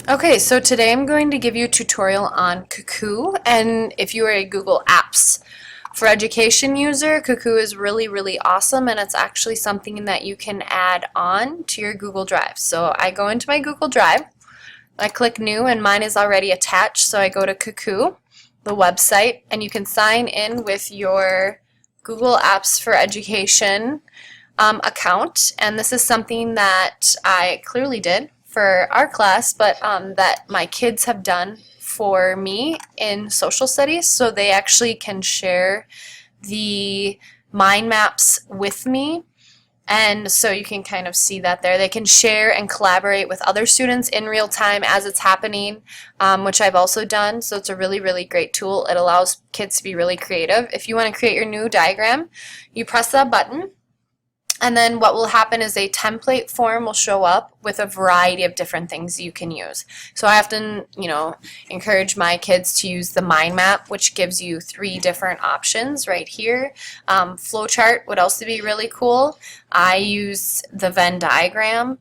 Okay, so today I'm going to give you a tutorial on Cacoo, and if you are a Google Apps for Education user, Cacoo is really, really awesome, and it's actually something that you can add on to your Google Drive. So I go into my Google Drive, I click New, and mine is already attached, so I go to Cacoo, the website, and you can sign in with your Google Apps for Education account, and this is something that I clearly did for our class, but that my kids have done for me in social studies, so they actually can share the mind maps with me. And so you can kind of see that there. They can share and collaborate with other students in real time as it's happening, which I've also done. So it's a really, really great tool. It allows kids to be really creative. If you want to create your new diagram, you press that button, and then what will happen is a template form will show up with a variety of different things you can use. So I often, encourage my kids to use the mind map, which gives you 3 different options right here. Flowchart would also be really cool. I use the Venn diagram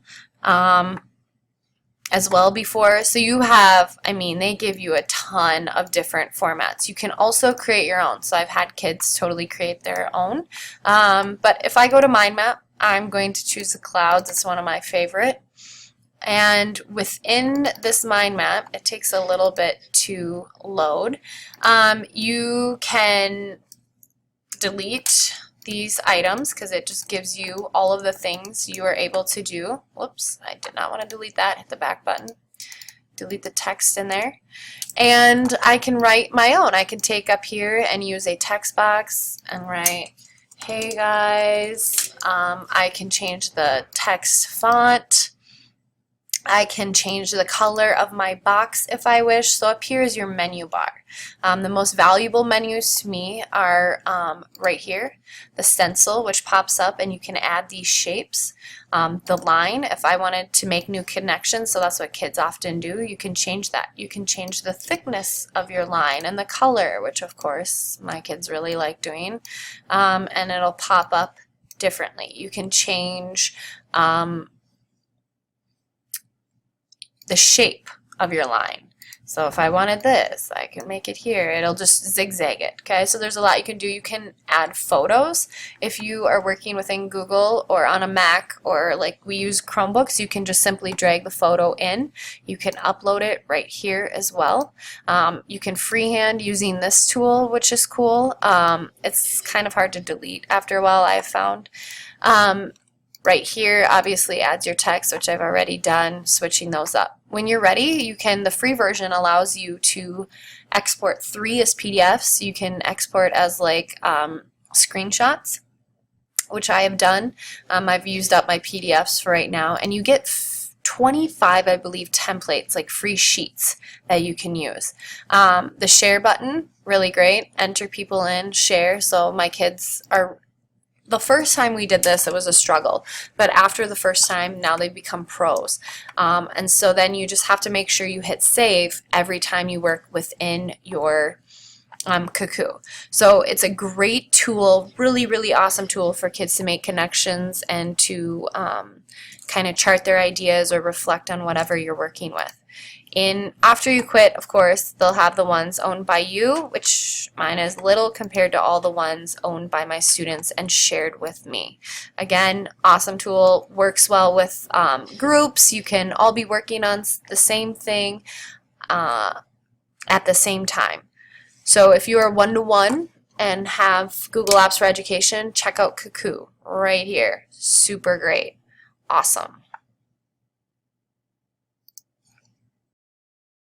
as well before. So you have, they give you a ton of different formats. You can also create your own. So I've had kids totally create their own. But if I go to mind map, I'm going to choose the clouds. It's one of my favorite. And within this mind map, it takes a little bit to load. You can delete these items because it just gives you all of the things you are able to do. Whoops, I did not want to delete that. Hit the back button. Delete the text in there. And I can write my own. I can take up here and use a text box and write, "Hey guys." I can change the text font. I can change the color of my box if I wish. So up here is your menu bar. The most valuable menus to me are right here, the stencil, which pops up and you can add these shapes. The line, if I wanted to make new connections, so that's what kids often do, you can change that. You can change the thickness of your line and the color, which of course my kids really like doing, and it'll pop up differently. You can change the shape of your line. So if I wanted this, I can make it here. It'll just zigzag it. Okay, so there's a lot you can do. You can add photos. If you are working within Google or on a Mac, or like we use Chromebooks, you can just simply drag the photo in. You can upload it right here as well. You can freehand using this tool, which is cool. It's kind of hard to delete after a while, I've found. Right here obviously adds your text, which I've already done, switching those up. When you're ready, the free version allows you to export 3 as PDFs. You can export as like screenshots, which I have done. I've used up my PDFs for right now, and you get 25, I believe, templates, like free sheets that you can use. The share button, really great. Enter people in, share. So my kids are, the first time we did this, it was a struggle, but after the first time, now they've become pros. And so then you just have to make sure you hit save every time you work within your Cacoo. So it's a great tool, really, really awesome tool for kids to make connections and to kind of chart their ideas or reflect on whatever you're working with. After you quit, of course, they'll have the ones owned by you, which mine is little compared to all the ones owned by my students and shared with me. Again, awesome tool, works well with groups. You can all be working on the same thing at the same time. So if you are one-to-one and have Google Apps for Education, check out Cacoo right here. Super great. Awesome.